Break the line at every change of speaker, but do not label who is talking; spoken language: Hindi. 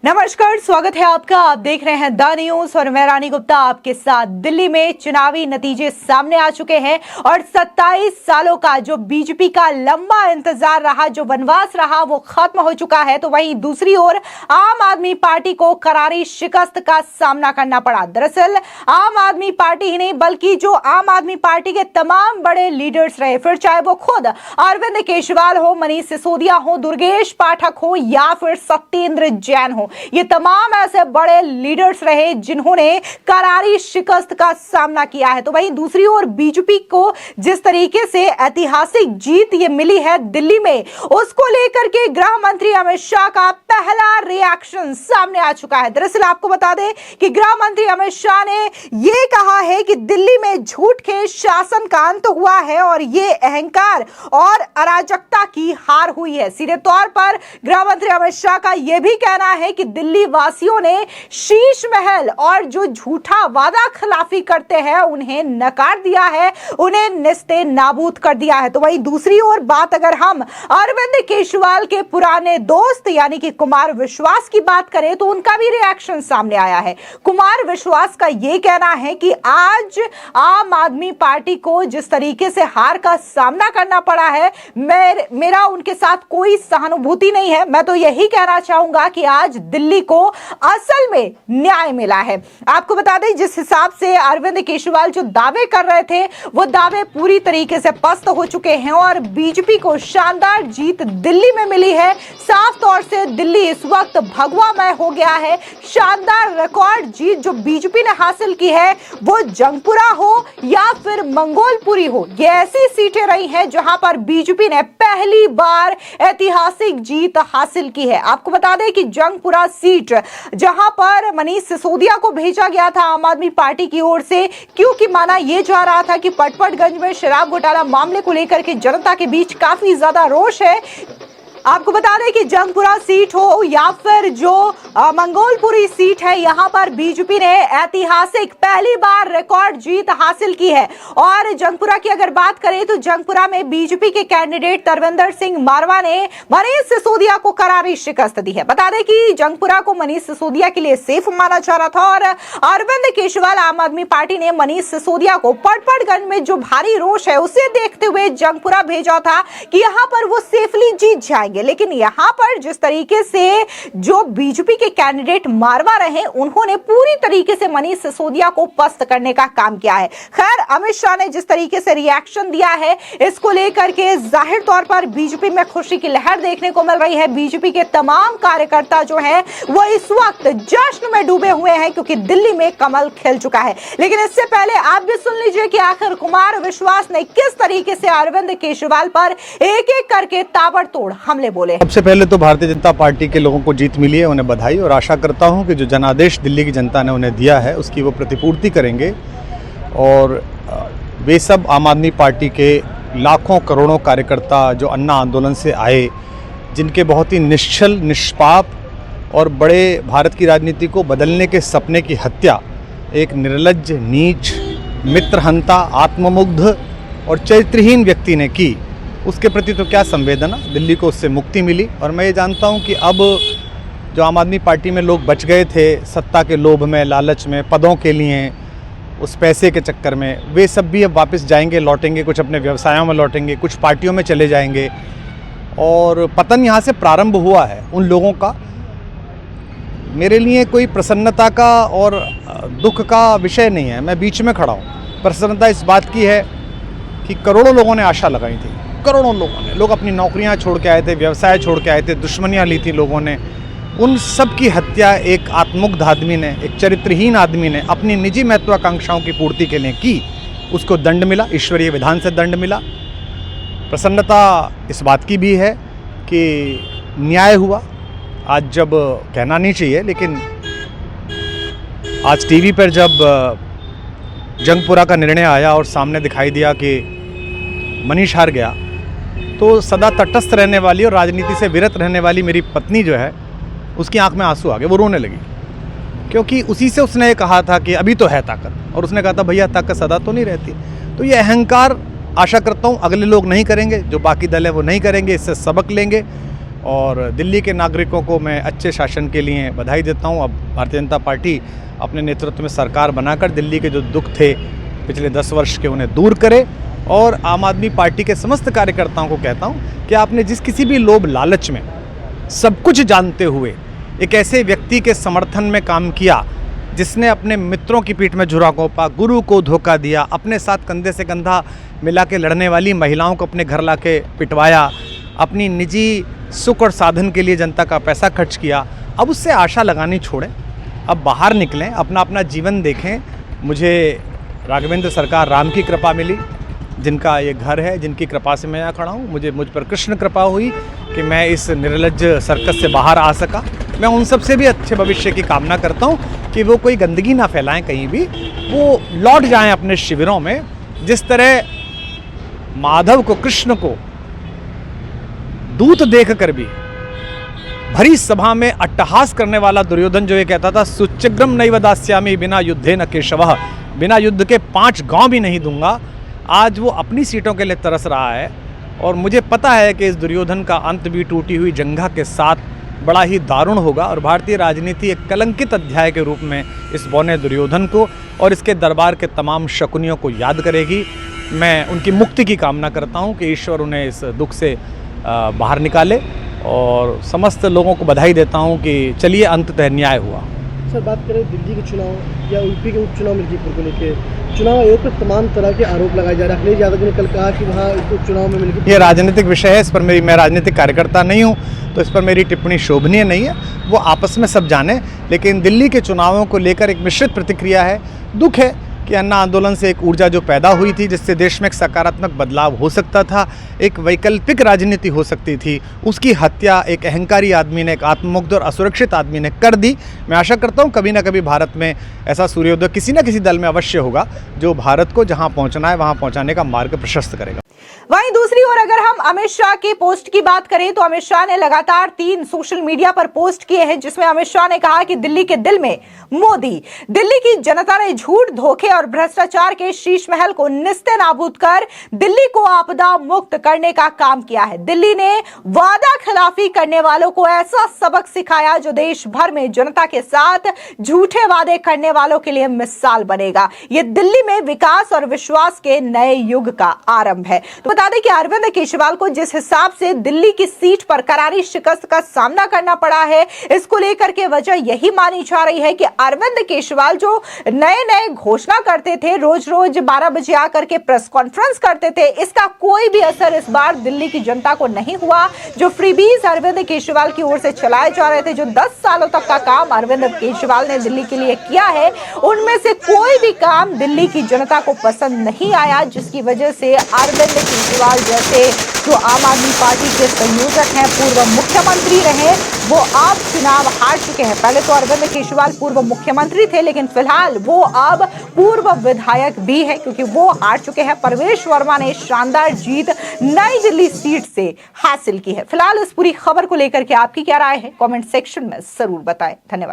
नमस्कार, स्वागत है आपका। आप देख रहे हैं द न्यूज और मैं रानी गुप्ता आपके साथ। दिल्ली में चुनावी नतीजे सामने आ चुके हैं और 27 सालों का जो बीजेपी का लंबा इंतजार रहा, जो वनवास रहा, वो खत्म हो चुका है। तो वहीं दूसरी ओर आम आदमी पार्टी को करारी शिकस्त का सामना करना पड़ा। दरअसल आम आदमी पार्टी ही नहीं बल्कि जो आम आदमी पार्टी के तमाम बड़े लीडर्स रहे, फिर चाहे वो खुद अरविंद केजरीवाल हो, मनीष सिसोदिया हो, दुर्गेश पाठक हो या फिर सत्येंद्र जैन हो, ये तमाम ऐसे बड़े लीडर्स रहे जिन्होंने करारी शिकस्त का सामना किया है। तो वहीं दूसरी ओर बीजेपी को जिस तरीके से ऐतिहासिक जीत ये मिली है दिल्ली में, उसको लेकर के गृह मंत्री अमित शाह का पहला रिएक्शन सामने आ चुका है। दरअसल आपको बता दें कि गृह मंत्री अमित शाह ने ये कहा है कि दिल्ली में झूठ के शासन का अंत हुआ है और ये अहंकार और अराजकता की हार हुई है। सीधे तौर पर गृह मंत्री अमित शाह का यह भी कहना है कि दिल्ली वासियों ने शीश महल और जो झूठा वादा खिलाफी करते हैं उन्हें नकार दिया है, उन्हें निस्ते नाबूद कर दिया है। तो वहीं दूसरी ओर बात अगर हम अरविंद केजरीवाल के पुराने दोस्त यानी कि कुमार विश्वास की बात करें तो उनका भी रिएक्शन सामने आया है। कुमार विश्वास का यह कहना है कि आज आम आदमी पार्टी को जिस तरीके से हार का सामना करना पड़ा है, मेरा उनके साथ कोई सहानुभूति नहीं है। मैं तो यही कहना चाहूंगा कि आज दिल्ली को असल में न्याय मिला है। आपको बता दें जिस हिसाब से अरविंद केजरीवाल जो दावे कर रहे थे वो दावे पूरी तरीके से पस्त हो चुके हैं और बीजेपी को शानदार जीत दिल्ली में मिली है। साफ तौर से दिल्ली इस वक्त भगवामय हो गया है। शानदार रिकॉर्ड जीत जो बीजेपी ने हासिल की है, वो जंगपुरा हो या फिर मंगोलपुरी हो, ये ऐसी सीटें रही हैं जहां पर बीजेपी ने पहली बार ऐतिहासिक जीत हासिल की है। आपको बता दें कि जंगपुरा सीट जहां पर मनीष सिसोदिया को भेजा गया था आम आदमी पार्टी की ओर से, क्योंकि माना यह जा रहा था कि पटपड़गंज में शराब घोटाला मामले को लेकर के जनता के बीच काफी ज्यादा रोष है। आपको बता दें कि जंगपुरा सीट हो या फिर जो मंगोलपुरी सीट है, यहां पर बीजेपी ने ऐतिहासिक पहली बार रिकॉर्ड जीत हासिल की है। और जंगपुरा की अगर बात करें तो जंगपुरा में बीजेपी के कैंडिडेट तरविंदर सिंह मारवा ने मनीष सिसोदिया को करारी शिकस्त दी है। बता दें कि जंगपुरा को मनीष सिसोदिया के लिए सेफ माना जा रहा था और अरविंद केजरीवाल आम आदमी पार्टी ने मनीष सिसोदिया को पटपड़गंज में जो भारी रोष है उसे देखते हुए जंगपुरा भेजा था कि यहां पर वो सेफली जीत जाएंगे। लेकिन यहां पर जिस तरीके से जो बीजेपी के कैंडिडेट मारवा रहे, उन्होंने पूरी तरीके से मनीष सिसोदिया को पस्त करने का काम किया है। खैर, अमित शाह ने जिस तरीके से रिएक्शन दिया है इसको लेकर के जाहिर तौर पर बीजेपी में खुशी की लहर देखने को मिल रही है। बीजेपी के तमाम कार्यकर्ता जो हैं वो इस वक्त जश्न में डूबे हुए हैं क्योंकि दिल्ली में कमल खिल चुका है। लेकिन इससे पहले आप भी सुन लीजिए कि आखिर कुमार विश्वास ने किस तरीके से अरविंद केजरीवाल पर एक एक करके ताबड़तोड़ हमले बोले।
सबसे पहले तो भारतीय जनता पार्टी के लोगों को जीत मिली है, उन्हें बधाई, और आशा करता हूं कि जो जनादेश दिल्ली की जनता ने उन्हें दिया है उसकी वो प्रतिपूर्ति करेंगे और वे सब आम आदमी पार्टी के लाखों करोड़ों कार्यकर्ता जो अन्ना आंदोलन से आए, जिनके बहुत ही निश्चल, निष्पाप और बड़े भारत की राजनीति को बदलने के सपने की हत्या एक निर्लज्ज, नीच, मित्रहंता, आत्ममुग्ध और चरित्रहीन व्यक्ति ने की, उसके प्रति तो क्या संवेदना। दिल्ली को उससे मुक्ति मिली और मैं ये जानता हूँ कि अब जो आम आदमी पार्टी में लोग बच गए थे सत्ता के लोभ में, लालच में, पदों के लिए, उस पैसे के चक्कर में, वे सब भी अब वापस जाएंगे, लौटेंगे, कुछ अपने व्यवसायों में लौटेंगे, कुछ पार्टियों में चले जाएंगे और पतन यहाँ से प्रारंभ हुआ है उन लोगों का। मेरे लिए कोई प्रसन्नता का और दुख का विषय नहीं है, मैं बीच में खड़ा हूँ। प्रसन्नता इस बात की है कि करोड़ों लोगों ने आशा लगाई थी, करोड़ों लोगों ने, लोग अपनी नौकरियां छोड़ के आए थे, व्यवसाय छोड़ के आए थे, दुश्मनियां ली थी लोगों ने, उन सब की हत्या एक आत्ममुग्ध आदमी ने, एक चरित्रहीन आदमी ने अपनी निजी महत्वाकांक्षाओं की पूर्ति के लिए की। उसको दंड मिला, ईश्वरीय विधान से दंड मिला। प्रसन्नता इस बात की भी है कि न्याय हुआ। आज जब कहना नहीं चाहिए लेकिन आज टीवी पर जब जंगपुरा का निर्णय आया और सामने दिखाई दिया कि मनीष हार गया, तो सदा तटस्थ रहने वाली और राजनीति से विरत रहने वाली मेरी पत्नी जो है उसकी आंख में आंसू आ गए, वो रोने लगी, क्योंकि उसी से उसने ये कहा था कि अभी तो है ताकत, और उसने कहा था भैया ताकत सदा तो नहीं रहती। तो ये अहंकार आशा करता हूँ अगले लोग नहीं करेंगे, जो बाकी दल है वो नहीं करेंगे, इससे सबक लेंगे और दिल्ली के नागरिकों को मैं अच्छे शासन के लिए बधाई देता हूँ। अब भारतीय जनता पार्टी अपने नेतृत्व में सरकार बनाकर दिल्ली के जो दुख थे पिछले 10 वर्ष के उन्हें दूर करे। और आम आदमी पार्टी के समस्त कार्यकर्ताओं को कहता हूँ कि आपने जिस किसी भी लोभ लालच में सब कुछ जानते हुए एक ऐसे व्यक्ति के समर्थन में काम किया जिसने अपने मित्रों की पीठ में झुरा घोंपा, गुरु को धोखा दिया, अपने साथ कंधे से कंधा मिला के लड़ने वाली महिलाओं को अपने घर ला के पिटवाया, अपनी निजी सुख और साधन के लिए जनता का पैसा खर्च किया, अब उससे आशा लगानी छोड़ें। अब बाहर निकलें, अपना अपना जीवन देखें। मुझे राघवेंद्र सरकार राम की कृपा मिली, जिनका ये घर है, जिनकी कृपा से मैं यहाँ खड़ा हूँ। मुझ पर कृष्ण कृपा हुई कि मैं इस निर्लज्ज सर्कस से बाहर आ सका। मैं उन सब से भी अच्छे भविष्य की कामना करता हूँ कि वो कोई गंदगी ना फैलाएं कहीं भी, वो लौट जाएं अपने शिविरों में। जिस तरह माधव को, कृष्ण को दूत देखकर भी भरी सभा में अट्टहास करने वाला दुर्योधन जो ये कहता था सुचिग्रम नैव दास्यामि बिना युद्धे न केशवः, बिना युद्ध के 5 गांव भी नहीं दूंगा, आज वो अपनी सीटों के लिए तरस रहा है। और मुझे पता है कि इस दुर्योधन का अंत भी टूटी हुई जंघा के साथ बड़ा ही दारुण होगा और भारतीय राजनीति एक कलंकित अध्याय के रूप में इस बौने दुर्योधन को और इसके दरबार के तमाम शकुनियों को याद करेगी। मैं उनकी मुक्ति की कामना करता हूं कि ईश्वर उन्हें इस दुख से बाहर निकाले और समस्त लोगों को बधाई देता हूं कि चलिए अंततः न्याय हुआ।
सर, बात करें दिल्ली के चुनाव या यूपी के उपचुनाव मिल्कीपुर को लेकर, चुनाव आयोग पर तमाम तरह के आरोप लगाए जा रहे हैं। अखिलेश यादव ने कल कहा कि वहाँ उपचुनाव में मिल्कीपुर,
ये राजनीतिक विषय है, इस पर मैं राजनीतिक कार्यकर्ता नहीं हूँ तो इस पर मेरी टिप्पणी शोभनीय नहीं है, वो आपस में सब जाने। लेकिन दिल्ली के चुनावों को लेकर एक मिश्रित प्रतिक्रिया है। दुख है कि अन्ना आंदोलन से एक ऊर्जा जो पैदा हुई थी, जिससे देश में एक सकारात्मक बदलाव हो सकता था, एक वैकल्पिक राजनीति हो सकती थी, उसकी हत्या एक अहंकारी आदमी ने, एक आत्ममुग्ध और असुरक्षित आदमी ने कर दी। मैं आशा करता हूँ कभी ना कभी भारत में ऐसा सूर्योदय किसी न किसी दल में अवश्य होगा जो भारत को जहाँ पहुँचना है वहाँ पहुँचाने का मार्ग प्रशस्त करेगा।
वहीं दूसरी ओर अगर हम अमित शाह के पोस्ट की बात करें तो अमित शाह ने लगातार 3 सोशल मीडिया पर पोस्ट किए हैं, जिसमें अमित शाह ने कहा कि दिल्ली के दिल में मोदी, दिल्ली की जनता ने झूठ, धोखे और भ्रष्टाचार के शीश महल को निस्ते नाबूद कर दिल्ली को आपदा मुक्त करने का काम किया है। दिल्ली ने वादा खिलाफी करने वालों को ऐसा सबक सिखाया जो देश भर में जनता के साथ झूठे वादे करने वालों के लिए मिसाल बनेगा। यह दिल्ली में विकास और विश्वास के नए युग का आरंभ है। तो बता दें कि अरविंद केजरीवाल को जिस हिसाब से दिल्ली की सीट पर करारी शिकस्त का सामना करना पड़ा है, इसको लेकर के वजह यही मानी जा रही है कि अरविंद केजरीवाल जो नए घोषणा करते थे, रोज 12 बजे आकर के प्रेस कॉन्फ्रेंस करते थे, इसका कोई भी असर इस बार दिल्ली की जनता को नहीं हुआ। जो फ्रीबीज अरविंद केजरीवाल की ओर से चलाए जा रहे थे, जो 10 सालों तक का काम अरविंद केजरीवाल ने दिल्ली के लिए किया है, उनमें से कोई भी काम दिल्ली की जनता को पसंद नहीं आया, जिसकी वजह से अरविंद केजरीवाल जैसे जो आम आदमी पार्टी के संयोजक हैं, पूर्व मुख्यमंत्री रहे, वो अब चुनाव हार चुके हैं। पहले तो अरविंद केजरीवाल पूर्व मुख्यमंत्री थे, लेकिन फिलहाल वो अब पूर्व विधायक भी है क्योंकि वो हार चुके हैं। परवेश वर्मा ने शानदार जीत नई दिल्ली सीट से हासिल की है। फिलहाल इस पूरी खबर को लेकर के आपकी क्या राय है, कमेंट सेक्शन में जरूर बताएं। धन्यवाद।